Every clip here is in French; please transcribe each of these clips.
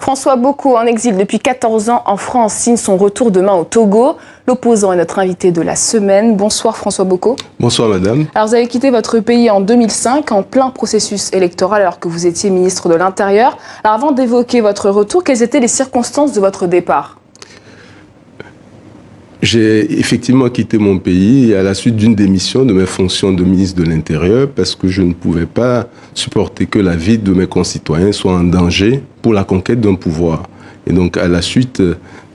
François Boko, en exil depuis 14 ans en France, signe son retour demain au Togo. L'opposant est notre invité de la semaine. Bonsoir François Boko. Bonsoir madame. Alors vous avez quitté votre pays en 2005, en plein processus électoral, alors que vous étiez ministre de l'Intérieur. Alors avant d'évoquer votre retour, quelles étaient les circonstances de votre départ ? J'ai effectivement quitté mon pays à la suite d'une démission de mes fonctions de ministre de l'Intérieur parce que je ne pouvais pas supporter que la vie de mes concitoyens soit en danger pour la conquête d'un pouvoir. Et donc à la suite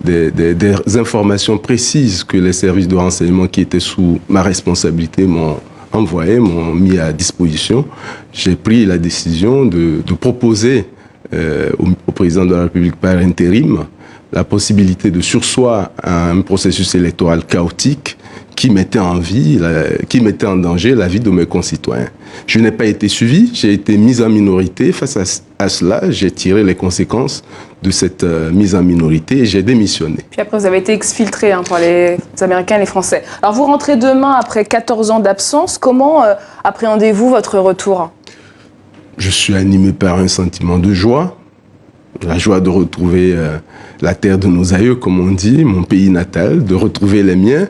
des informations précises que les services de renseignement qui étaient sous ma responsabilité m'ont mis à disposition, j'ai pris la décision de proposer au président de la République par intérim la possibilité de surseoir à un processus électoral chaotique qui mettait en danger la vie de mes concitoyens. Je n'ai pas été suivi, j'ai été mis en minorité. Face à cela, j'ai tiré les conséquences de cette mise en minorité et j'ai démissionné. Puis après, vous avez été exfiltré par les Américains et les Français. Alors vous rentrez demain après 14 ans d'absence. Comment appréhendez-vous votre retour ? Je suis animé par un sentiment de joie. La joie de retrouver la terre de nos aïeux, comme on dit, mon pays natal, de retrouver les miens.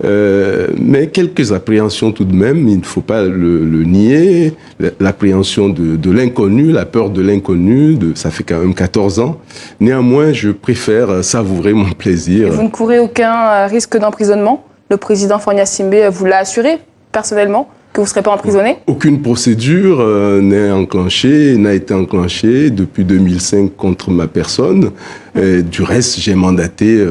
Mais quelques appréhensions tout de même, il ne faut pas le nier. L'appréhension de l'inconnu, la peur de l'inconnu, ça fait quand même 14 ans. Néanmoins, je préfère savourer mon plaisir. Et vous ne courez aucun risque d'emprisonnement ? Le président Faure Gnassingbé vous l'a assuré personnellement ? Que vous ne serez pas emprisonné ? Aucune procédure n'a été enclenchée depuis 2005 contre ma personne. Du reste, j'ai mandaté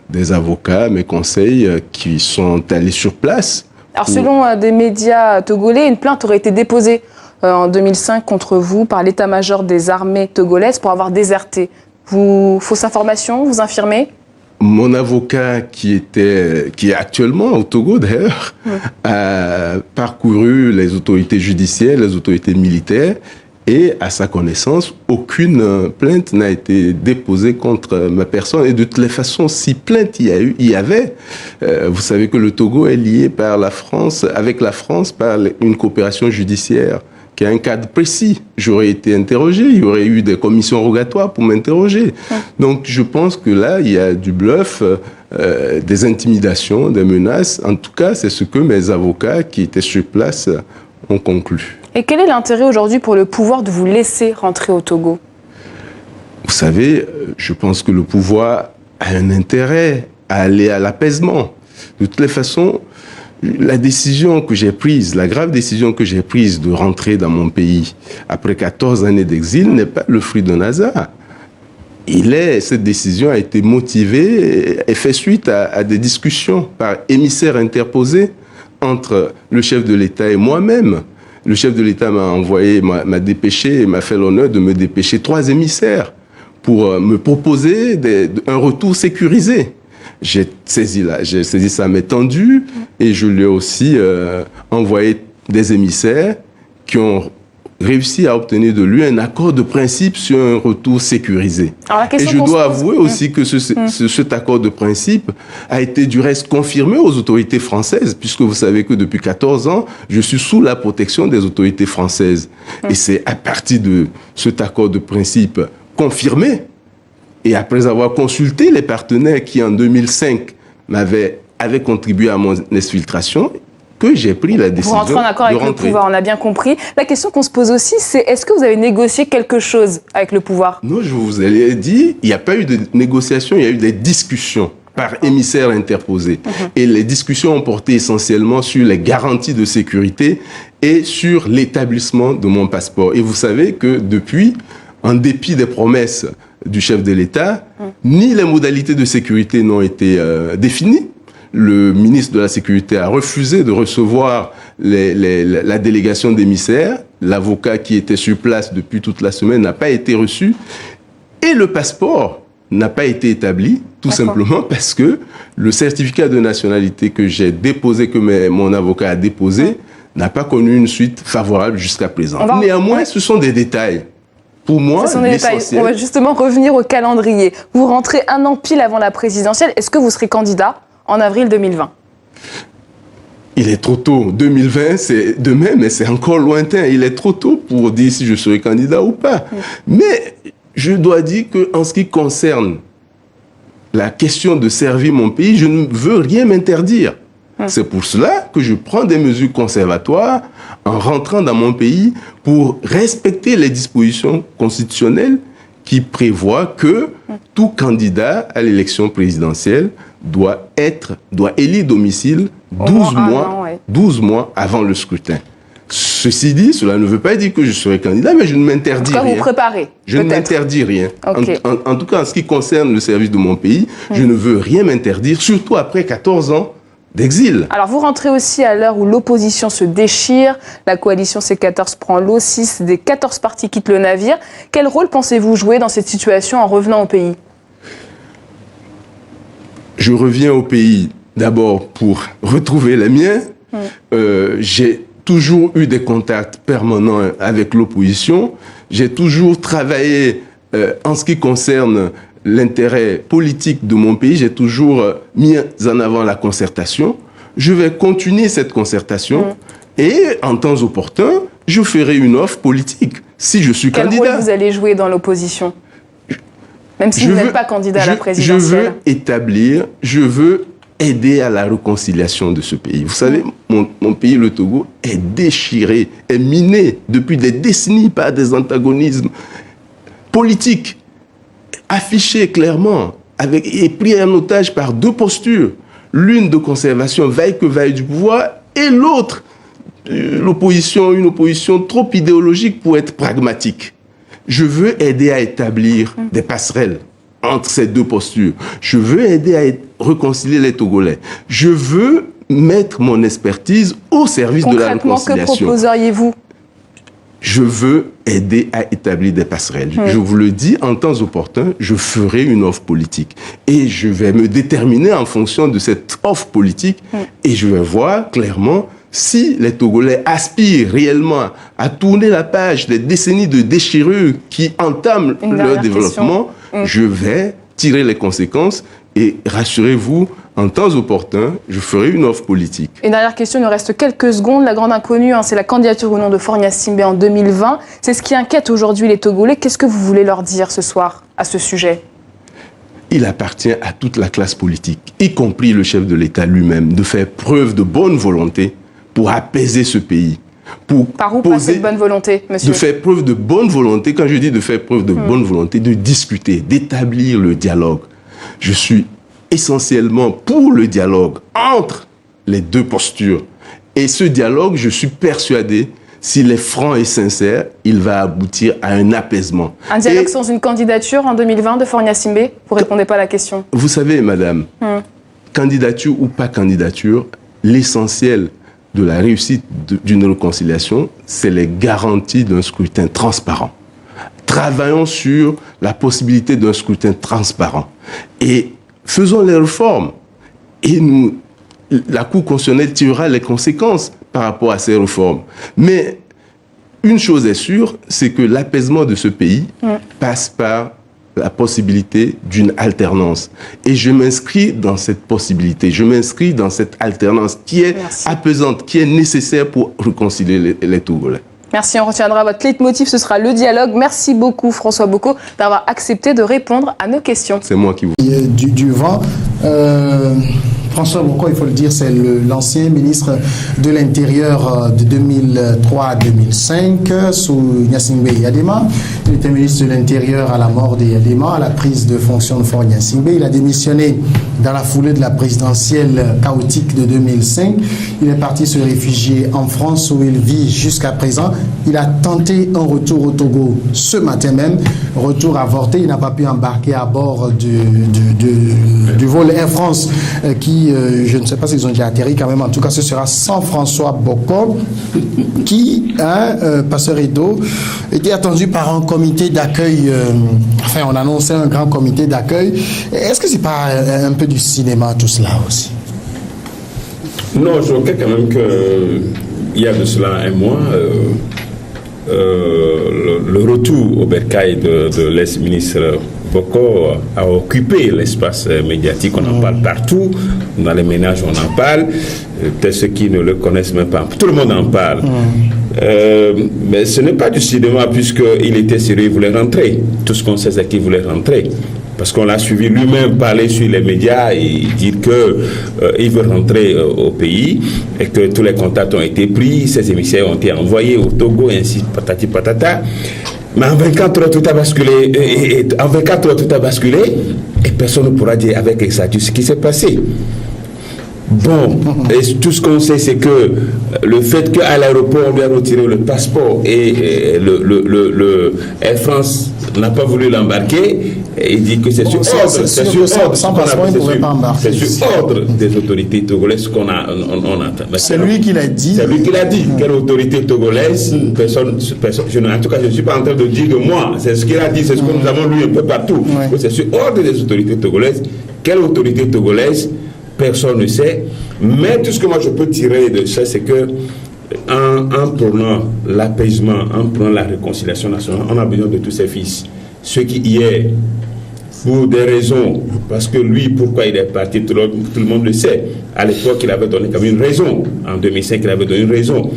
des avocats, mes conseils, qui sont allés sur place. Alors, selon des médias togolais, une plainte aurait été déposée en 2005 contre vous par l'état-major des armées togolaises pour avoir déserté. Fausse information, vous infirmez ? Mon avocat, qui est actuellement au Togo d'ailleurs, a parcouru les autorités judiciaires, les autorités militaires, et à sa connaissance, aucune plainte n'a été déposée contre ma personne. Et de toutes les façons, si plainte il y avait, vous savez que le Togo est lié avec la France par une coopération judiciaire qui a un cadre précis. J'aurais été interrogé, il y aurait eu des commissions rogatoires pour m'interroger. Donc je pense que là, il y a du bluff, des intimidations, des menaces. En tout cas, c'est ce que mes avocats qui étaient sur place ont conclu. Et quel est l'intérêt aujourd'hui pour le pouvoir de vous laisser rentrer au Togo ? Vous savez, je pense que le pouvoir a un intérêt à aller à l'apaisement. De toutes les façons, la décision que j'ai prise, la grave décision que j'ai prise de rentrer dans mon pays après 14 années d'exil n'est pas le fruit d'un hasard. Cette décision a été motivée et fait suite à des discussions par émissaires interposés entre le chef de l'État et moi-même. Le chef de l'État m'a dépêché et m'a fait l'honneur de me dépêcher 3 émissaires pour me proposer un retour sécurisé. J'ai saisi ça à mes tendus et je lui ai aussi envoyé des émissaires qui ont réussi à obtenir de lui un accord de principe sur un retour sécurisé. Et je dois avouer aussi que cet accord de principe a été du reste confirmé aux autorités françaises, puisque vous savez que depuis 14 ans, je suis sous la protection des autorités françaises. Et c'est à partir de cet accord de principe confirmé, et après avoir consulté les partenaires qui, en 2005, avaient contribué à mon exfiltration, que j'ai pris la décision de rentrer. Vous rentrez en accord avec le pouvoir, on a bien compris. La question qu'on se pose aussi, c'est est-ce que vous avez négocié quelque chose avec le pouvoir ? Non, je vous ai dit, il n'y a pas eu de négociation, il y a eu des discussions par émissaires interposés. Et les discussions ont porté essentiellement sur les garanties de sécurité et sur l'établissement de mon passeport. Et vous savez que depuis, en dépit des promesses du chef de l'État, ni les modalités de sécurité n'ont été définies. Le ministre de la Sécurité a refusé de recevoir la délégation d'émissaires. L'avocat qui était sur place depuis toute la semaine n'a pas été reçu. Et le passeport n'a pas été établi, tout simplement parce que le certificat de nationalité que j'ai déposé, que mon avocat a déposé, n'a pas connu une suite favorable jusqu'à présent. Néanmoins, ce sont des détails. Pour moi, on va justement revenir au calendrier. Vous rentrez 1 an pile avant la présidentielle. Est-ce que vous serez candidat en avril 2020 ? Il est trop tôt. 2020, c'est demain, mais c'est encore lointain. Il est trop tôt pour dire si je serai candidat ou pas. Mais je dois dire qu'en ce qui concerne la question de servir mon pays, je ne veux rien m'interdire. C'est pour cela que je prends des mesures conservatoires en rentrant dans mon pays pour respecter les dispositions constitutionnelles qui prévoient que tout candidat à l'élection présidentielle doit élire domicile 12 mois avant le scrutin. Ceci dit, cela ne veut pas dire que je serai candidat, mais je ne m'interdis rien. Vous préparez. Je ne m'interdis rien. Okay. En tout cas, en ce qui concerne le service de mon pays, je ne veux rien m'interdire, surtout après 14 ans d'exil. Alors, vous rentrez aussi à l'heure où l'opposition se déchire, la coalition C14 prend l'eau, 6 des 14 partis quittent le navire. Quel rôle pensez-vous jouer dans cette situation en revenant au pays? Je reviens au pays d'abord pour retrouver les miens. J'ai toujours eu des contacts permanents avec l'opposition. J'ai toujours travaillé en ce qui concerne l'intérêt politique de mon pays. J'ai toujours mis en avant la concertation. Je vais continuer cette concertation et en temps opportun, je ferai une offre politique si je suis candidat. Quel rôle vous allez jouer dans l'opposition? Même si vous n'êtes pas candidat à la présidentielle. Je veux aider à la réconciliation de ce pays. Vous savez, mon pays, le Togo, est déchiré, est miné depuis des décennies par des antagonismes politiques, affichés clairement, et pris en otage par deux postures. L'une de conservation, vaille que vaille du pouvoir, et l'autre, une opposition trop idéologique pour être pragmatique. Je veux aider à établir des passerelles entre ces deux postures. Je veux aider à réconcilier les Togolais. Je veux mettre mon expertise au service de la réconciliation. Concrètement, que proposeriez-vous? Je veux aider à établir des passerelles. Je vous le dis, en temps opportun, je ferai une offre politique. Et je vais me déterminer en fonction de cette offre politique et je vais voir clairement si les Togolais aspirent réellement à tourner la page des décennies de déchirure qui entament leur développement, je vais tirer les conséquences et rassurez-vous, en temps opportun, je ferai une offre politique. Une dernière question, il nous reste quelques secondes. La grande inconnue, c'est la candidature ou non de Faure Gnassingbé en 2020. C'est ce qui inquiète aujourd'hui les Togolais. Qu'est-ce que vous voulez leur dire ce soir à ce sujet? Il appartient à toute la classe politique, y compris le chef de l'État lui-même, de faire preuve de bonne volonté pour apaiser ce pays. Par où passe cette bonne volonté, monsieur? De faire preuve de bonne volonté, quand je dis de faire preuve de bonne volonté, de discuter, d'établir le dialogue. Je suis essentiellement pour le dialogue entre les deux postures. Et ce dialogue, je suis persuadé, s'il est franc et sincère, il va aboutir à un apaisement. Un dialogue sans une candidature en 2020 de Faure Gnassingbé? Vous ne répondez pas à la question. Vous savez, madame, candidature ou pas candidature, l'essentiel de la réussite d'une réconciliation, c'est les garanties d'un scrutin transparent. Travaillons sur la possibilité d'un scrutin transparent. Et faisons les réformes. Et la Cour constitutionnelle tirera les conséquences par rapport à ces réformes. Mais une chose est sûre, c'est que l'apaisement de ce pays passe par la possibilité d'une alternance. Et je m'inscris dans cette possibilité, je m'inscris dans cette alternance qui est apaisante, qui est nécessaire pour réconcilier les Togolais. Merci, on retiendra votre leitmotiv, ce sera le dialogue. Merci beaucoup François Bocco d'avoir accepté de répondre à nos questions. C'est moi qui vous... Du vent, François Bocco, il faut le dire, c'est l'ancien ministre de l'Intérieur de 2003 à 2005 sous Gnassingbé Eyadema. Il était ministre de l'Intérieur à la mort d'Eyadema, à la prise de fonction de Faure Gnassingbé. Il a démissionné dans la foulée de la présidentielle chaotique de 2005. Il est parti se réfugier en France où il vit jusqu'à présent. Il a tenté un retour au Togo ce matin même, retour avorté. Il n'a pas pu embarquer à bord du vol Air France qui, je ne sais pas s'ils ont déjà atterri quand même, en tout cas ce sera sans François Bocco qui, Passeur Edo, était attendu par un comité d'accueil, enfin on annonçait un grand comité d'accueil. Est-ce que c'est pas un peu du cinéma tout cela aussi? Non, je crois quand même qu'il y a de cela un mois, le retour au bercail de l'ex-ministre Boko a occupé l'espace médiatique, on en parle partout, dans les ménages on en parle, peut-être ceux qui ne le connaissent même pas, tout le monde en parle. Mais ce n'est pas du cinéma puisqu'il était sérieux, il voulait rentrer. Tout ce qu'on sait c'est qu'il voulait rentrer. Parce qu'on l'a suivi lui-même parler sur les médias et dire qu'il veut rentrer au pays et que tous les contacts ont été pris, ses émissaires ont été envoyés au Togo, et ainsi patati patata. Mais en 24 heures, tout a basculé. En 24 heures, tout a basculé et personne ne pourra dire avec exactitude ce qui s'est passé. Bon, et tout ce qu'on sait, c'est que le fait qu'à l'aéroport, on lui a retiré le passeport et le Air France n'a pas voulu l'embarquer, et il dit que c'est sur ordre. C'est sur ordre des autorités togolaises qu'on a. C'est lui qui l'a dit. C'est lui qui l'a dit. Quelle autorité togolaise, personne, en tout cas, je ne suis pas en train de dire de moi. C'est ce qu'il a dit, c'est ce que nous avons lu un peu partout. C'est sur ordre des autorités togolaises. Quelle autorité togolaise? Personne ne sait, mais tout ce que moi je peux tirer de ça, c'est que en prenant l'apaisement, en prenant la réconciliation nationale, on a besoin de tous ses fils. Ceux qui hier, pour des raisons, parce que lui, pourquoi il est parti, tout le monde le sait. À l'époque, il avait donné comme une raison. En 2005, il avait donné une raison.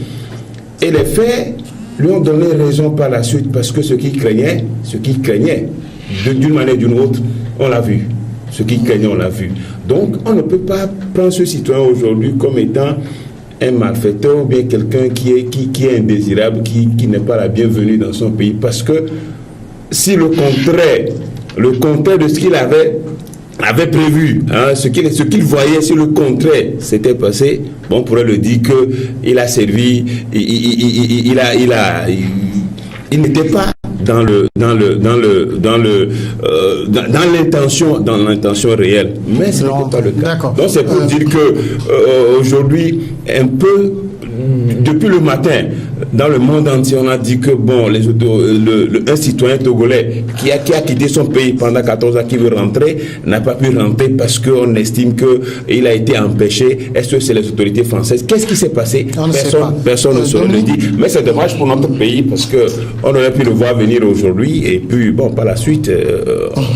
Et les faits lui ont donné raison par la suite, parce que ce qu'il craignait, d'une manière ou d'une autre, on l'a vu. Ce qu'il craignait, on l'a vu. Donc, on ne peut pas prendre ce citoyen aujourd'hui comme étant un malfaiteur ou bien quelqu'un qui est indésirable, qui n'est pas la bienvenue dans son pays. Parce que si le contraire de ce qu'il avait prévu, hein, ce qu'il voyait, si le contraire s'était passé, bon, on pourrait le dire qu'il a servi, il n'était pas dans l'intention réelle, mais ce n'est pas le cas. Donc c'est pour dire que aujourd'hui, un peu depuis le matin, dans le monde entier, on a dit que bon, un citoyen togolais qui a quitté son pays pendant 14 ans, qui veut rentrer, n'a pas pu rentrer parce qu'on estime qu'il a été empêché. Est-ce que c'est les autorités françaises? Qu'est-ce qui s'est passé? Personne ne saurait le dire. Mais c'est dommage pour notre pays parce qu'on aurait pu le voir venir aujourd'hui et puis, bon, par la suite,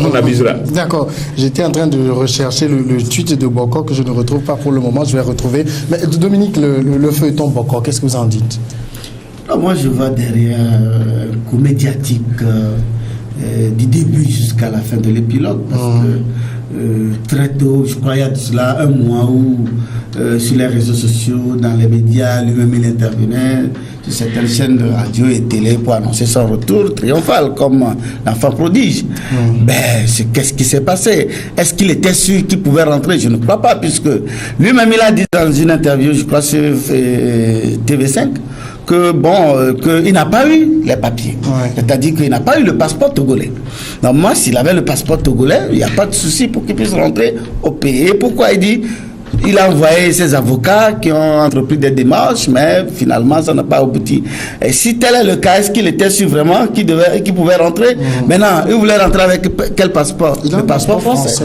on avisera. D'accord. J'étais en train de rechercher le tweet de Boko que je ne retrouve pas pour le moment. Je vais retrouver. Mais Dominique, le feuilleton Boko, qu'est-ce que vous en dites? Moi, je vois derrière un coup médiatique du début jusqu'à la fin de l'épilogue, parce que très tôt, je crois il y a de cela un mois où sur les réseaux sociaux, dans les médias, lui-même il intervenait sur certaines chaînes de radio et télé pour annoncer son retour triomphal comme l'enfant prodige. Qu'est-ce qui s'est passé? Est-ce qu'il était sûr qu'il pouvait rentrer? Je ne crois pas, puisque lui-même il a dit dans une interview, je crois sur TV5, qu'il n'a pas eu les papiers. C'est-à-dire qu'il n'a pas eu le passeport togolais. Donc moi, s'il avait le passeport togolais, il n'y a pas de souci pour qu'il puisse rentrer au pays. Et pourquoi il dit? Il a envoyé ses avocats qui ont entrepris des démarches, mais finalement, ça n'a pas abouti. Et si tel est le cas, est-ce qu'il était sûr vraiment qu'il pouvait rentrer? Maintenant, il voulait rentrer avec quel passeport? Le passeport français.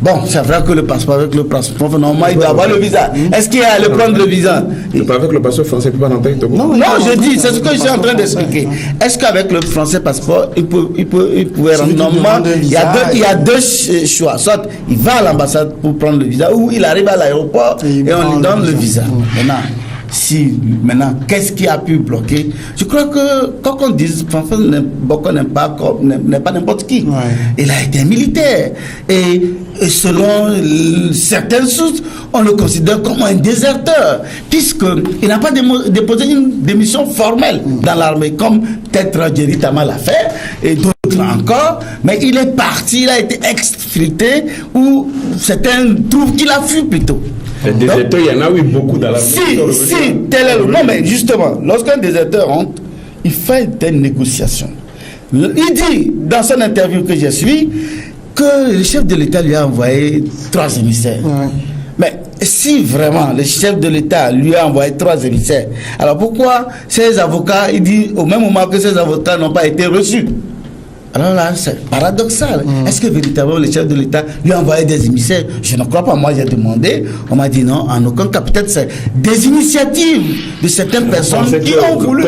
Bon, c'est vrai que le passeport avec le passeport, normalement, il doit avoir le visa. Est-ce qu'il a à le prendre le visa? Avec le passeport français, il ne peut pas rentrer. Non, je dis, c'est ce que je suis en train d'expliquer. Est-ce qu'avec le français passeport, il pouvait rentrer? Normalement, il y a deux choix. Soit il va à l'ambassade pour prendre le visa, ou il arrive à l'aéroport et on lui donne le visa. Maintenant, qu'est-ce qui a pu bloquer? Je crois que, quand on dit François Boko n'est pas n'importe qui. Il a été militaire. Et selon certaines sources, on le considère comme un déserteur, puisqu'il n'a pas déposé une démission formelle dans l'armée, comme peut-être Jerry Tama l'a fait, et d'autres encore. Mais il est parti, il a été exfiltré, ou certains trouvent qu'il a fui plutôt. Les déserteurs, il y en a eu beaucoup dans la Si, tel est le... Non, mais justement, lorsqu'un déserteur rentre, il fait des négociations. Il dit, dans son interview que j'ai suivi, que le chef de l'État lui a envoyé 3 émissaires. Mais si vraiment le chef de l'État lui a envoyé 3 émissaires, alors pourquoi ces avocats, il dit au même moment que ces avocats n'ont pas été reçus? Alors là, c'est paradoxal. Est-ce que véritablement le chef de l'État lui a envoyé des émissaires? Je ne crois pas. Moi, j'ai demandé. On m'a dit non, en aucun cas. Peut-être c'est des initiatives de certaines personnes qui ont voulu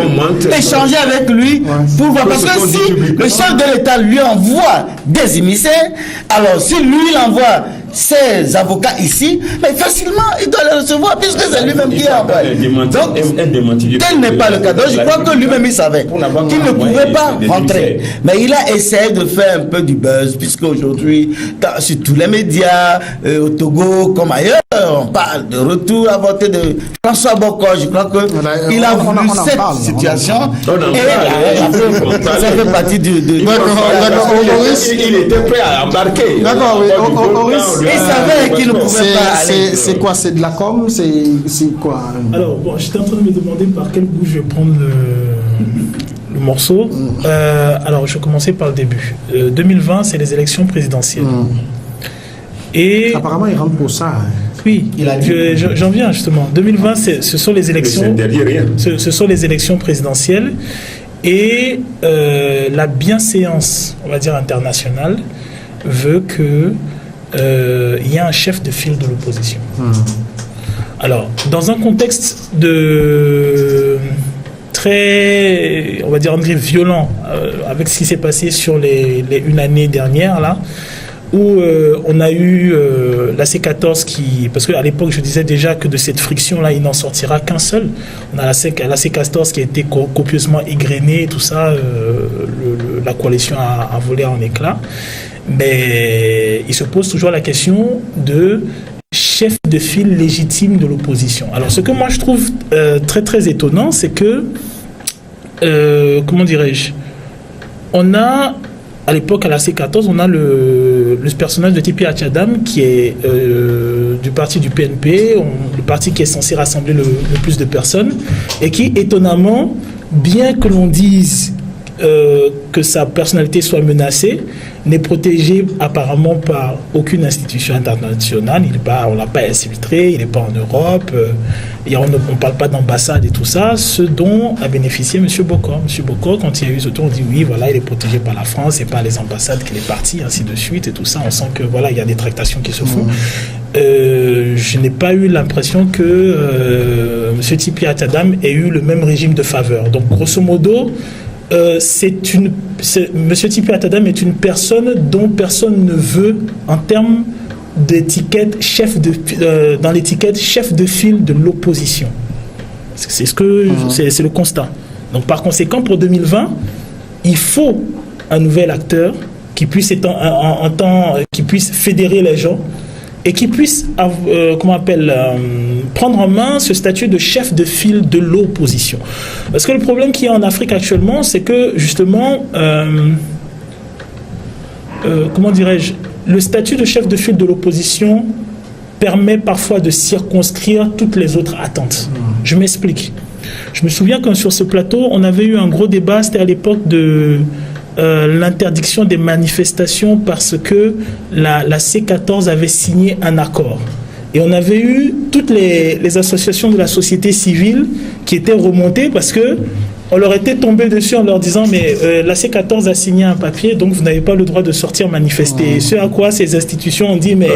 échanger avec lui pour voir. Parce que si le chef de l'État lui envoie des émissaires, alors si lui il envoie ses avocats ici, mais facilement il doit les recevoir puisque c'est lui-même qui a envoyé. Donc, tel n'est pas le cas. Donc, je crois que lui-même il savait qu'il ne pouvait pas rentrer. Mais il a essayé de faire un peu du buzz puisque aujourd'hui, sur tous les médias, au Togo comme ailleurs, on parle de retour à voter de François Boko. Je crois qu'il a voulu cette situation et ça fait partie du... Il était prêt à embarquer. D'accord, oui. Il savait qu'il ne pouvait pas aller. C'est quoi? C'est de la com? C'est quoi? Alors, bon, j'étais en train de me demander par quel bout je vais prendre le morceau. Alors, je vais commencer par le début. 2020, c'est les élections présidentielles. Et apparemment, il rentre pour ça. oui, j'en viens justement. 2020, ce sont les élections. Ce sont les élections présidentielles et la bienséance, on va dire internationale, veut que il y a un chef de file de l'opposition. Alors, dans un contexte de très, on va dire, violent, avec ce qui s'est passé sur une année dernière, là, où on a eu la C14 qui... Parce qu'à l'époque, je disais déjà que de cette friction-là, il n'en sortira qu'un seul. On a la C14 qui a été copieusement égrenée et tout ça. La coalition a volé en éclats. Mais il se pose toujours la question de chef de file légitime de l'opposition. Alors, ce que moi je trouve très très étonnant, c'est que, comment dirais-je, on a, à l'époque, à la C14, on a le personnage de Tipi Achadam qui est du parti du PNP, le parti qui est censé rassembler le plus de personnes, et qui, étonnamment, bien que l'on dise que sa personnalité soit menacée, n'est protégé apparemment par aucune institution internationale. On ne l'a pas infiltré, il n'est pas en Europe, on ne parle pas d'ambassade et tout ça, ce dont a bénéficié M. Bokor. M. Bokor, quand il y a eu ce tour, on dit oui, voilà, il est protégé par la France et par les ambassades qu'il est parti, ainsi de suite et tout ça. On sent que voilà, il y a des tractations qui se font. Je n'ai pas eu l'impression que M. Tipi Achadam ait eu le même régime de faveur. Donc, grosso modo, Monsieur Tipi Achadam est une personne dont personne ne veut en termes d'étiquette dans l'étiquette chef de file de l'opposition. C'est c'est le constat. Donc par conséquent pour 2020, il faut un nouvel acteur qui puisse qui puisse fédérer les gens et qui puisse prendre en main ce statut de chef de file de l'opposition. Parce que le problème qu'il y a en Afrique actuellement, c'est que justement, comment dirais-je, le statut de chef de file de l'opposition permet parfois de circonscrire toutes les autres attentes. Je m'explique. Je me souviens que sur ce plateau, on avait eu un gros débat, c'était à l'époque de l'interdiction des manifestations parce que la C14 avait signé un accord. Et on avait eu toutes les associations de la société civile qui étaient remontées parce que on leur était tombé dessus en leur disant mais la C14 a signé un papier, donc vous n'avez pas le droit de sortir manifester. Ce à quoi ces institutions ont dit mais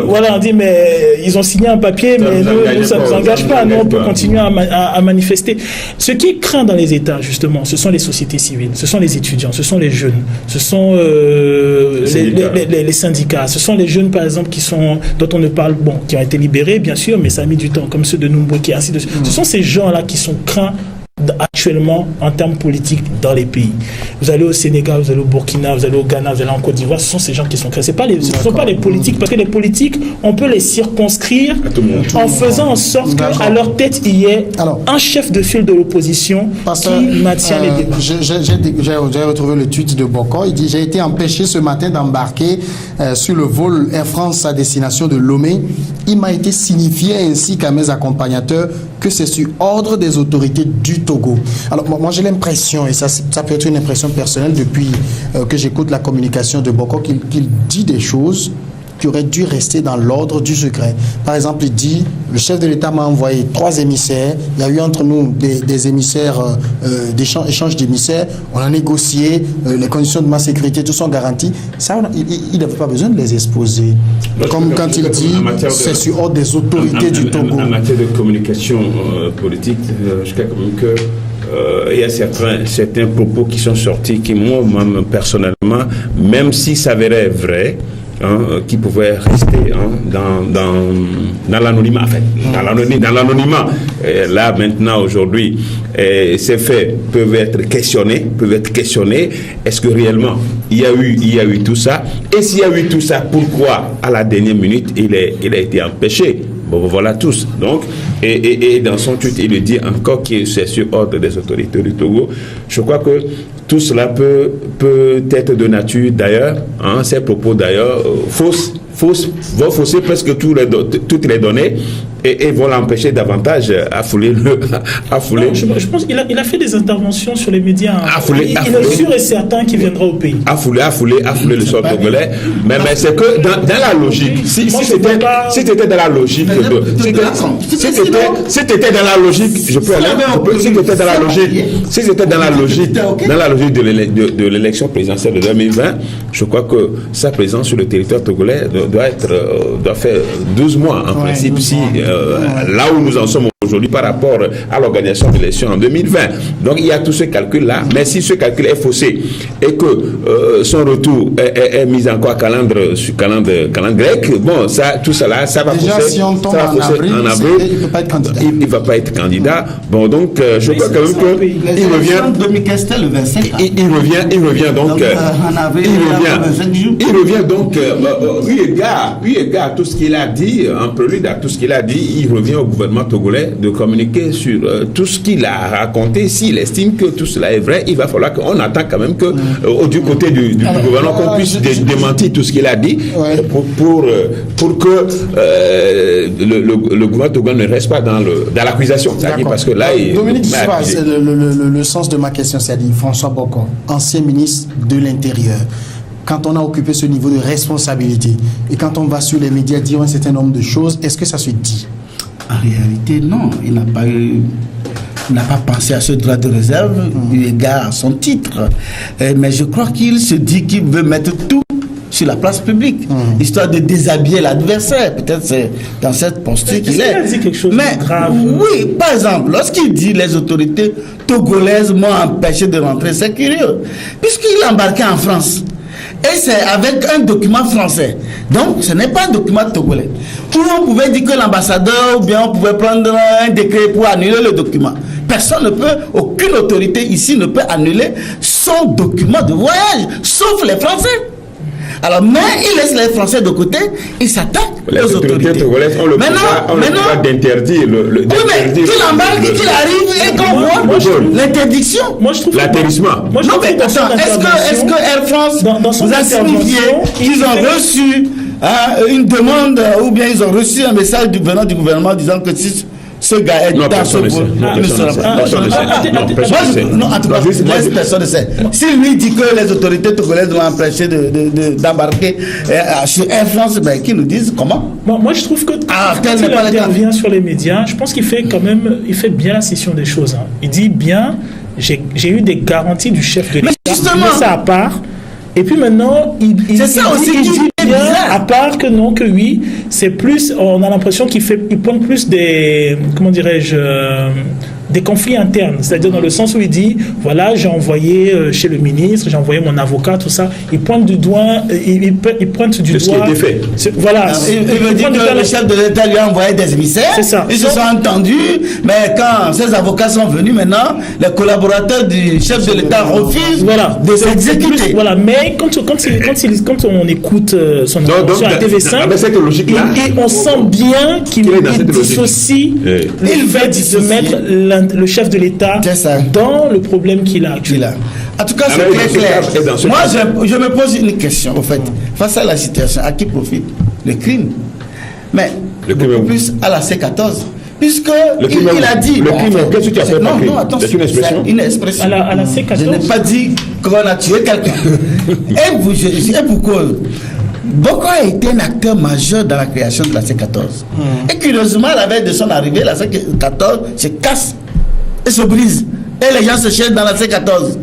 voilà, on dit mais ils ont signé un papier, mais nous ça ne nous engage pas, nous on peut continuer à manifester. Ce qui craint dans les États justement, ce sont les sociétés civiles, ce sont les étudiants, ce sont les jeunes, ce sont les syndicats, ce sont les jeunes par exemple dont on ne parle, qui ont été libérés bien sûr, mais ça a mis du temps, comme ceux de Numbweki, ainsi de suite. Ce sont ces gens-là qui sont craints actuellement en termes politiques dans les pays. Vous allez au Sénégal, vous allez au Burkina, vous allez au Ghana, vous allez en Côte d'Ivoire, ce sont ces gens qui sont créés. Ce ne sont pas les politiques, parce que les politiques, on peut les circonscrire en faisant en sorte qu'à leur tête, il y ait un chef de file de l'opposition qui maintient les débats. J'ai retrouvé le tweet de Bokor. Il dit « J'ai été empêché ce matin d'embarquer sur le vol Air France à destination de Lomé. Il m'a été signifié ainsi qu'à mes accompagnateurs que c'est sur ordre des autorités du Togo. » Alors moi j'ai l'impression, et ça peut être une impression personnelle depuis que j'écoute la communication de Bokor, qu'il dit des choses qui aurait dû rester dans l'ordre du secret. Par exemple, il dit, le chef de l'État m'a envoyé 3 émissaires, il y a eu entre nous des émissaires, d'échange d'émissaires, on a négocié, les conditions de ma sécurité, tout sont garanties. Ça, il n'avait pas besoin de les exposer. Comme quand il dit, c'est sur ordre des autorités du Togo. En matière de communication politique, je crois quand même que il y a certains propos qui sont sortis qui, moi, même personnellement, même si ça s'avérait vrai, qui pouvaient rester dans l'anonymat, en fait, dans l'anonymat. Là, maintenant, aujourd'hui, ces faits peuvent être questionnés. Est-ce que réellement il y a eu tout ça? Et s'il y a eu tout ça, pourquoi à la dernière minute il a été empêché? Bon, voilà tous. Donc, et dans son tweet, il le dit encore que c'est sur ordre des autorités du Togo. Je crois que tout cela peut être de nature, d'ailleurs, ces propos d'ailleurs, vont fausser presque toutes les données et vont l'empêcher davantage à fouler. Non, je pense qu'il a fait des interventions sur les médias. Il est sûr et certain qu'il viendra au pays. À fouler le sol togolais. Mais c'est que dans la logique, si c'était dans la logique, si c'était dans la logique, je peux aller. Si c'était dans la logique de l'élection présidentielle de 2020, je crois que sa présence sur le territoire togolais doit faire 12 mois en principe, si là où nous en sommes aujourd'hui par rapport à l'organisation de l'élection en 2020. Donc il y a tout ce calcul-là, mais si ce calcul est faussé et que son retour est mis encore à calendrier grec, bon, tout ça ça va déjà, fausser. si on tombe en avril, il ne peut pas être candidat. Il va pas être candidat. Bon, donc je crois quand même qu'il revient. 2015, le 25. Il revient donc. Il revient donc. Oui, égard à tout ce qu'il a dit, en prélude à tout ce qu'il a dit, il revient au gouvernement togolais de communiquer sur tout ce qu'il a raconté. S'il estime que tout cela est vrai, il va falloir qu'on attend quand même que du côté du gouvernement qu'on puisse démentir tout ce qu'il a dit pour que le gouvernement togolais ne reste pas dans l'accusation. Parce que là, Dominique, le sens de ma question, c'est-à-dire François Bokon, ancien ministre de l'Intérieur. Quand on a occupé ce niveau de responsabilité et quand on va sur les médias dire un certain nombre de choses, est-ce que ça se dit? En réalité, non. Il n'a pas pensé à ce droit de réserve eu égard à son titre. Mais je crois qu'il se dit qu'il veut mettre tout sur la place publique, histoire de déshabiller l'adversaire. Peut-être c'est dans cette posture qu'il est. Il a dit quelque chose de grave. Oui, par exemple, lorsqu'il dit les autorités togolaises m'ont empêché de rentrer, c'est curieux. Puisqu'il est embarqué en France. Et c'est avec un document français. Donc, ce n'est pas un document togolais. Ou on pouvait dire que l'ambassadeur, ou bien on pouvait prendre un décret pour annuler le document. Personne ne peut, aucune autorité ici ne peut annuler son document de voyage, sauf les Français. Alors, mais il laisse les Français de côté, il s'attaque aux autorités togolaises ont le pouvoir d'interdire oui, mais qu'il embarque, qu'il arrive et qu'on voit l'interdiction. Moi, je trouve l'interdction. Non, mais attends, est-ce que Air France vous a signifié qu'ils ont reçu une demande ou bien ils ont reçu un message venant du gouvernement disant que si ce gars est dans ce pôle, il ne sera pas. Non, en tout cas, personne ne sait. S'il lui dit que les autorités togolaises vont empêcher d'embarquer sur Air France, ben, qu'ils nous disent comment. Moi, je trouve que quand il intervient sur les médias, je pense qu'il fait quand même, il fait bien la scission des choses. Il dit bien, j'ai eu des garanties du chef de l'État. Mais justement, ça à part. Et puis maintenant, il dit bien, à part que non, que oui, c'est plus, on a l'impression qu'il pointe plus des, comment dirais-je, des conflits internes, c'est-à-dire dans le sens où il dit, voilà, j'ai envoyé chez le ministre, j'ai envoyé mon avocat, tout ça, il pointe du doigt, il pointe du doigt. Ce qui a été fait. Voilà. Il veut dire que le chef de l'État lui a envoyé des émissaires. C'est ça. Ils se sont entendus, mais quand ces avocats sont venus maintenant, les collaborateurs du chef de l'État refusent de s'exécuter. Voilà, mais quand on écoute son intervention à TV5, et on sent bien qu'il dissocie le fait de mettre le chef de l'État dans le problème qu'il a actuellement. En tout cas, c'est très clair. Moi, je me pose une question, au fait. Face à la situation, à qui profite le crime? Mais beaucoup plus à la C14. Puisque il a dit... Le crime, qu'est-ce que tu as fait par crime? Non, attention, c'est une expression. À la C14. Je n'ai pas dit qu'on a tué quelqu'un. Et pour cause. Boko a été un acteur majeur dans la création de la C14. Et curieusement, la veille de son arrivée, la C14 se casse et se brise. Et les gens se cherchent dans la C14.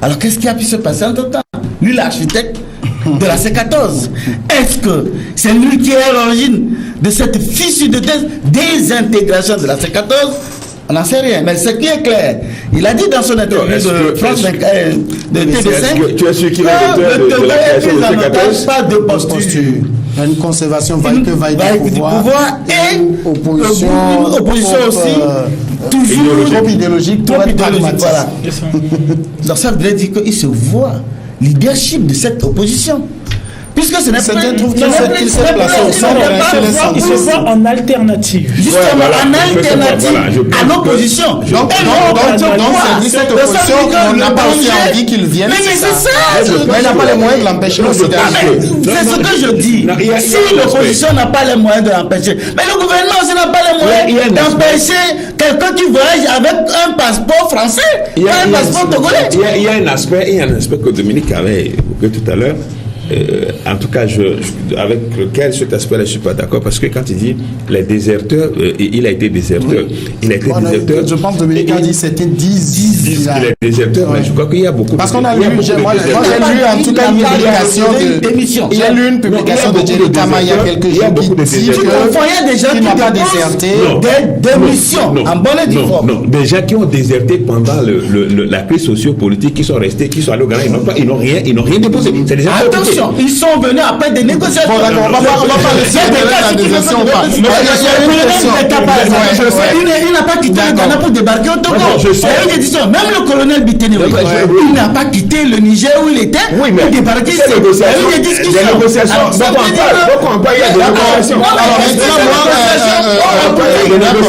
Alors qu'est-ce qui a pu se passer entre temps? Lui, l'architecte de la C14. Est-ce que c'est lui qui est à l'origine de cette fissure de désintégration de la C14? On n'en sait rien, mais ce qui est clair, il a dit dans son interview de France 24, de TV5, tu es sûr qu'il est l'auteur de la création de la C14? Pas de posture. Il y a une conservation vaille du pouvoir et opposition aussi, toujours trop idéologique, trop pragmatique. Voilà. Donc ça veut dire qu'il se voit leadership de cette opposition. Puisque ce n'est pas il se voit en alternative. Justement, en alternative à l'opposition. Donc c'est cette opposition qu'on n'a pas aussi envie qu'il vienne. Mais c'est ça. Mais il n'a pas les moyens de l'empêcher aussi d'agir. C'est ce que je dis. Si l'opposition n'a pas les moyens de l'empêcher, mais le gouvernement aussi n'a pas les moyens d'empêcher quelqu'un qui voyage avec un passeport français, un passeport togolais. Il y a un aspect que Dominique avait évoqué tout à l'heure. En tout cas, avec lequel cet aspect-là, je ne suis pas d'accord, parce que quand il dit les déserteurs, il a été déserteur. Il a été déserteur. Je pense que Dominique a dit c'était 10. Il est déserteur, mais je crois qu'il y a beaucoup. Parce qu'on a lu, moi j'ai lu en tout cas une publication de. Il y a lu une publication de Jerry Kama il y a quelques jours qui dit que des gens qui n'ont pas déserté des démissions en bonne et due forme. Non, des gens qui ont déserté pendant la crise socio-politique, qui sont restés, qui sont allés au Ghana, ils n'ont rien déposé. C'est des gens. Attention, ils sont venus après des négociations. Bon, d'accord, on va pas laisser la négociation ou pas. Il y a une question. Il n'a pas quitté le Ghana pour débarquer au Togo. Même le colonel Bitenewe, il n'a pas quitté le Niger où il était pour débarquer ici. Il y a eu des discussions. Des négociations. Donc on parle, il y a des négociations. Alors maintenant,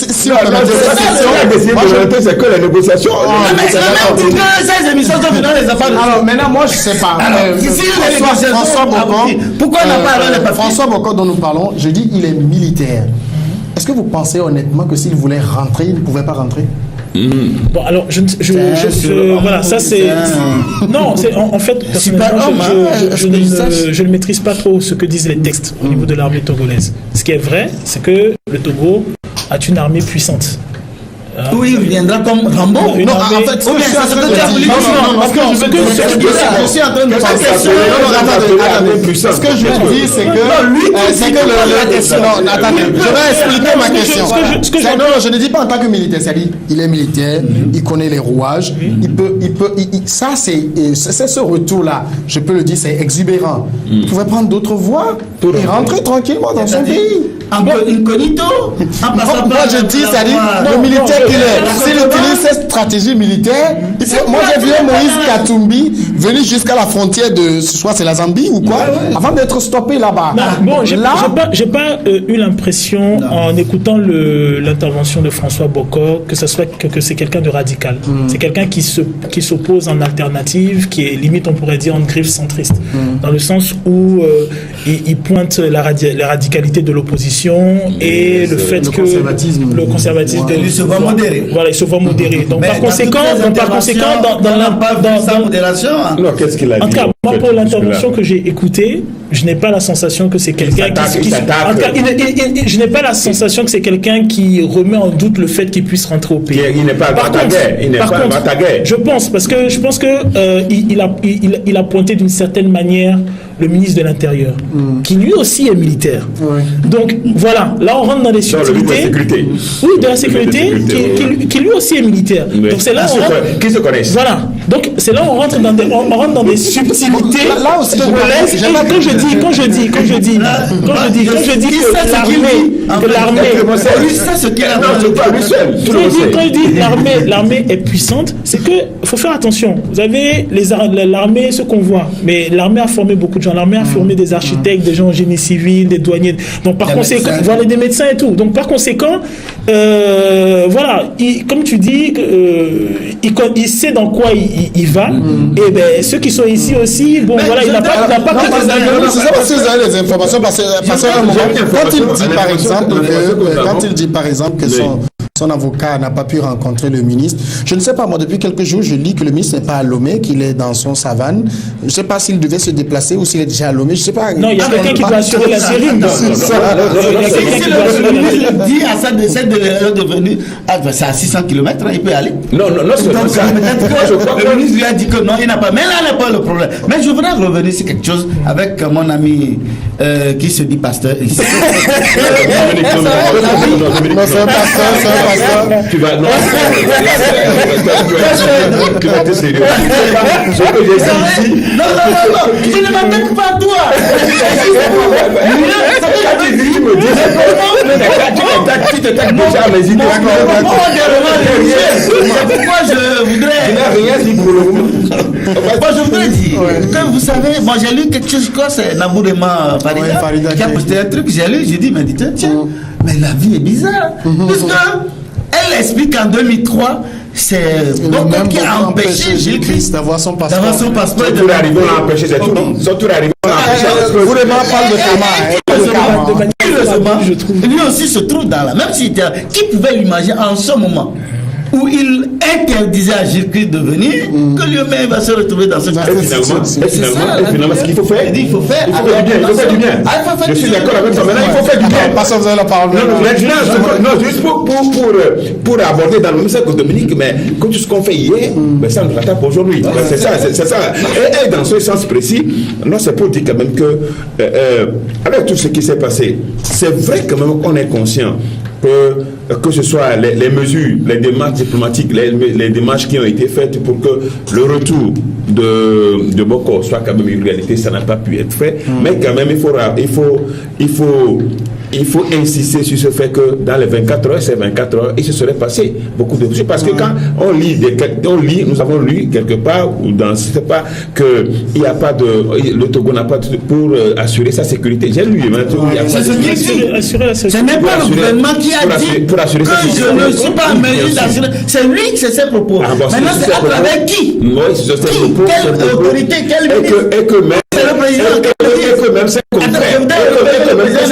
si on permet cette question, c'est que les négociations. Mais c'est le même titre que ces émissions sont venues dans les affaires. Alors maintenant, moi je sais pas. François Bokor, pourquoi on n'a pas alors les papiers? François Bokor dont nous parlons, je dis il est militaire. Est-ce que vous pensez honnêtement que s'il voulait rentrer, il ne pouvait pas rentrer? Bon, alors, voilà, ça c'est. Non, en fait, personnellement, je ne maîtrise pas trop ce que disent les textes au niveau de l'armée togolaise. Ce qui est vrai, c'est que le Togo a une armée puissante. Oui, il viendra comme Rambo. Non, en fait, ce que je suis en train de dire. Je suis en train de penser. Ce que je dis, c'est que. Non, attendez, je vais expliquer ma question. Non, je ne dis pas en tant que militaire. C'est-à-dire, il est militaire, il connaît les rouages, il peut. Ça, c'est ce retour-là, je peux le dire, c'est exubérant. Il pouvait prendre d'autres voies et rentrer tranquillement dans son pays. Un peu incognito. Moi, je dis, c'est-à-dire, le militaire qu'il est, s'il utilise cette stratégie militaire, moi j'ai vu Moïse Katumbi venir jusqu'à la frontière de, soit c'est la Zambie ou quoi, avant d'être stoppé là-bas. Bon, j'ai pas eu l'impression, en écoutant l'intervention de François Bokor, que c'est quelqu'un de radical. C'est quelqu'un qui s'oppose en alternative, qui est limite, on pourrait dire, en griffe centriste. Dans le sens où il pointe la radicalité de l'opposition et le fait que le conservatisme il se voit modéré. Voilà, il se voit modéré. Donc par conséquent, dans modération. Non, qu'est-ce qu'il a dit? En tout cas, moi pour l'intervention que j'ai écoutée, je n'ai pas la sensation que c'est quelqu'un qui je n'ai pas la sensation que c'est quelqu'un qui remet en doute le fait qu'il puisse rentrer au pays. Il n'est pas bataguer. Je pense que il a pointé d'une certaine manière le ministre de l'Intérieur, qui lui aussi est militaire. Donc voilà, là on rentre dans des subtilités. Oui, de la sécurité, qui lui aussi est militaire. Donc c'est là qui se connaissent. Voilà. Donc c'est là où on rentre dans des subtilités. Là aussi, Quand je dis que l'armée est puissante, c'est que faut faire attention. Vous avez l'armée, ce qu'on voit, mais l'armée a formé beaucoup de gens. L'armée a formé des architectes, des gens en génie civil, des douaniers. Donc par conséquent, voilà, des médecins et tout. Donc par conséquent, voilà, comme tu dis, il sait dans quoi il va. Et ben ceux qui sont ici aussi, bon voilà, il n'a pas c'est ça parce que vous avez les informations parce que quand il dit par exemple que son avocat n'a pas pu rencontrer le ministre. Je ne sais pas, moi, depuis quelques jours, je lis que le ministre n'est pas à Lomé, qu'il est dans son savane. Je ne sais pas s'il devait se déplacer ou s'il est déjà à Lomé. Je ne sais pas. Non, il y a quelqu'un qui doit assurer la série. Il dit à ça de venir, c'est à 600 km, il peut aller. Non, c'est Donc, ça. le ministre lui a dit que non, il n'a pas. Mais là, n'est pas le problème. Mais je voudrais revenir sur quelque chose avec mon ami qui se dit pasteur ici. Non, c'est un pasteur. Tu vas être sérieux. Ce que j'ai dit ici. Non, je ne m'attaque pas à toi. Tu t'attaques déjà à mes idées. C'est pourquoi je voudrais. Je n'ai rien dit pour le moment. Moi, je voudrais dire que vous savez, moi j'ai lu quelque chose, je crois, c'est Nabourema Farida qui a posté un truc, j'ai lu, j'ai dit, mais dites, tiens, mais la vie est bizarre. Parce qu'elle explique qu'en 2003, c'est Boko qui a empêché Jésus-Christ d'avoir son passeport. Et Tout arrivé, on l'a empêché, c'est tout. Tout arrivé, on l'a empêché. Vous parle de Thomas. Lui aussi se trouve dans la même situation. Qui pouvait l'imaginer en ce moment où il interdisait à Jésus-Christ de venir, que lui-même va se retrouver dans cette Finalement, ce qu'il faut faire, il faut faire. Il faut faire du bien. Il faut faire du bien. Je suis d'accord avec toi. Maintenant, il faut faire du bien. Pas ça, vous avez la parole. Non, juste pour aborder dans le même cercle Dominique, mais tout ce qu'on fait hier, ça nous rattrape aujourd'hui. C'est ça. Et dans ce sens précis, non, c'est pour dire quand même que, avec tout ce qui s'est passé, c'est vrai quand même qu'on est conscient que ce soit les mesures, les démarches diplomatiques, les démarches qui ont été faites pour que le retour de Boko soit quand même une réalité, ça n'a pas pu être fait. Mais quand même, il faut insister sur ce fait que dans les 24 heures, ces 24 heures, il se serait passé beaucoup de choses. Parce que quand on lit, nous avons lu quelque part, ou dans, c'est pas que il n'y a pas de, le Togo n'a pas pour assurer sa sécurité. J'ai lu, c'est ce qui est assurer la sécurité. Ce n'est pas le gouvernement qui a dit que je ne suis pas en mesure d'assurer. C'est lui qui c'est ses propos. Maintenant, c'est à travers qui? Oui, c'est ses propos. Quelle autorité, quel ministre? Et que même c'est le président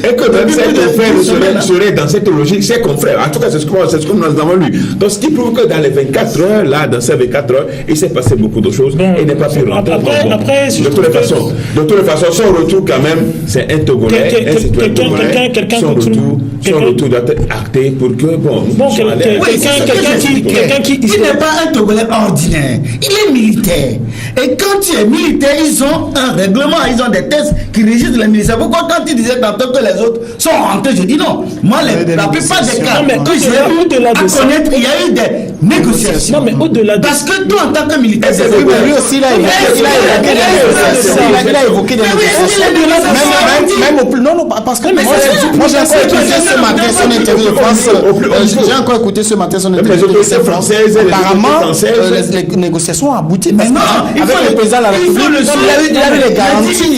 et que même ses confrères seraient dans cette logique, ses confrères. En tout cas, c'est ce que nous avons lu. Donc, ce qui prouve que dans les 24 heures, là, dans ces 24 heures, il s'est passé beaucoup de choses et n'est pas pu rentrer. Après, de toute façon, son retour, quand même, c'est un Togolais, un citoyen togolais. Son retour doit être acté pour que, quelqu'un qui n'est pas un Togolais ordinaire. Il est militaire. Et quand tu es militaire, ils ont un règlement, ils ont des tests qui régissent les militaires. Pourquoi quand tu disais tantôt que les autres sont rentrés, je dis non. Moi, la plupart des cas que j'ai eu à connaître, il y a eu des négociations. Non, mais au-delà de parce que toi, en tant que militaire, c'est lui aussi, il a évoqué des négociations. Non, parce que moi, j'ai encore écouté ce matin son interview de France. J'ai encore écouté ce matin son interview de France. Apparemment, les négociations ont abouti. Mais non, avec le président de la République, il a eu les garanties.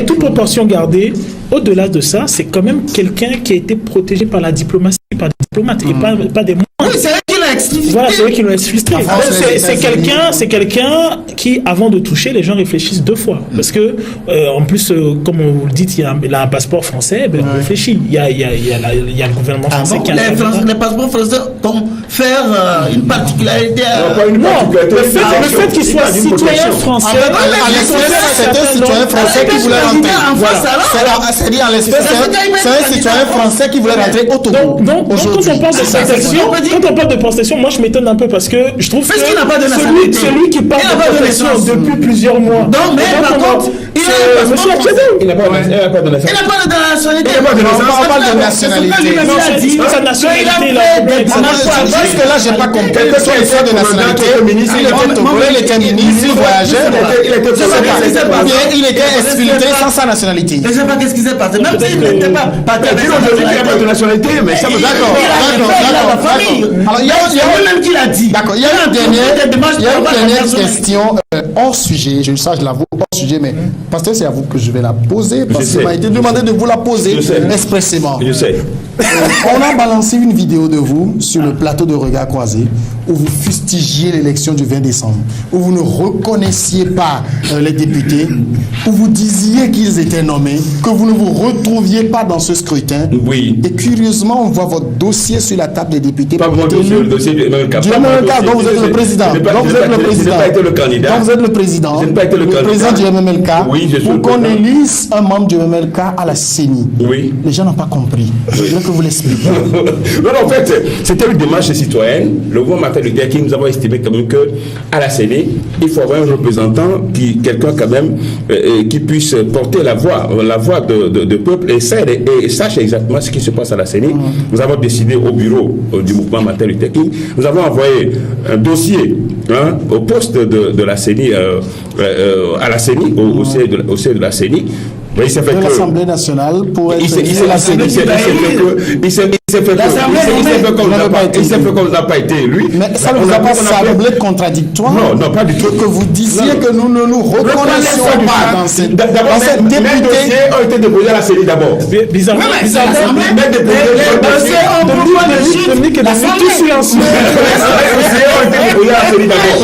Toute proportion gardée, au-delà de ça, c'est quand même quelqu'un qui a été protégé par la diplomatie, par des diplomates et pas des moyens. Oui, c'est eux qui l'ont expliqué. Voilà, c'est eux qui l'ont expliqué. C'est quelqu'un qui, avant de toucher, les gens réfléchissent deux fois. Parce que, en plus, comme on vous le dit, il a un passeport français, on réfléchit. Il y a le gouvernement français qui a les passeports français confèrent une particularité. Le fait qu'il soit citoyen français. C'est un citoyen français qui voulait rentrer. C'est-à-dire, c'est un citoyen français qui voulait rentrer au Togo. Donc, quand on parle de protection, moi je m'étonne un peu parce que je trouve que celui qui parle de protection depuis plusieurs mois. Non, mais par contre, il n'a pas de nationalité. On parle de nationalité. Sa nationalité, jusque là, j'ai pas compris que soit histoire de nationalité. Il était togolais, il était ministre, il voyageait. Il était exfiltré sans sa nationalité. Je ne sais pas qu'est-ce qui s'est passé. Même s'il n'était pas parti avec de nationalité, mais ça me d'accord. Alors, il y a même qui l'a dit. D'accord. Il y a une dernière question hors sujet. Je l'avoue, hors sujet, mais pasteur, c'est à vous que je vais la poser parce qu'il m'a été demandé de vous la poser expressément. Je sais. On a balancé une vidéo de vous sur le plateau de Regard Croisé où vous fustigiez l'élection du 20 décembre, où vous ne reconnaissiez pas les députés, où vous disiez qu'ils étaient nommés, que vous ne vous retrouviez pas dans ce scrutin. Oui. Et curieusement, on voit votre dossier sur la table des députés. Pas mon dossier, le dossier du MLK. Du MLK, donc vous êtes le président. Je n'ai pas été le candidat. Donc vous êtes le président. Je n'ai pas été le président du MMLK. Oui, je suis pour qu'on élise un membre du MMLK à la CENI. Oui. Les gens n'ont pas compris. Je veux que vous l'expliquiez. Non, en fait, c'était une démarche citoyenne. Le mouvement Martin Luther King, nous avons estimé quand même qu'à la CENI, il faut avoir un représentant, quelqu'un quand même, qui puisse porter la voix de peuple et sache exactement ce qui se passe à la CENI. Nous avons décidé au bureau du mouvement Martin Luther King, nous avons envoyé un dossier au poste de la CENI, à la CENI, au sein de la CENI. Mais il s'est fait de que l'Assemblée nationale pour être il s'est fait comme n'a pas été élu. Mais ça ne vous a pas semblé contradictoire? Non, pas du tout. Que vous disiez que nous ne nous reconnaissons pas dans cette députée. Les dossiers ont été déposés à la CENI d'abord. Bizarrement, Les dossiers ont été déposés à la CENI d'abord.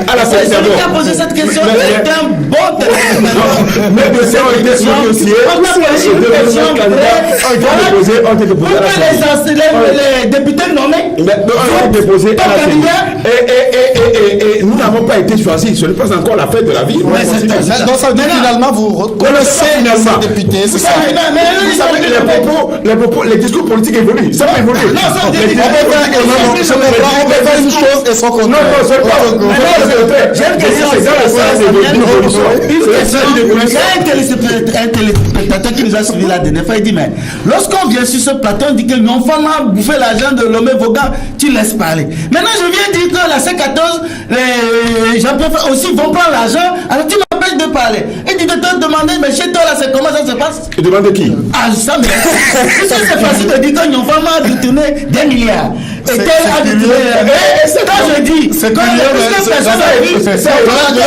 À la CENI d'abord. Qui a posé cette question est un bon téléphone. Les dossiers ont été dossiers. Les députés nommés ont déposé à la CENI. Et nous n'avons pas été choisis. Ce n'est pas encore la fête de la vie. Donc ça veut dire finalement vous reconnaissez les députés. Vous savez, les discours politiques évoluent. Ça peut évoluer. On peut faire une chose et son contraire. Non, c'est pas. J'ai une question. Un téléspectateur qui nous a suivi la dernière fois, il dit, mais lorsqu'on vient sur ce plateau, on dit que l'enfant a bouffé l'argent de l'homme Vogan, tu laisses parler. Maintenant, je viens dire que la C14, les Jean-Pierre aussi vont prendre l'argent, alors tu m'empêches de parler. Et tu te demander, mais chez toi, là, c'est comment ça se passe? Tu demandes qui? Ah, ça, mais c'est facile de dire que l'enfant a détourné des milliards. Et tel a détourné. C'est quand je dis, c'est quand personne n'a vu. Je vais rendre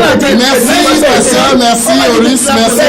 l'antenne. Merci, Patient, merci, Auris, merci.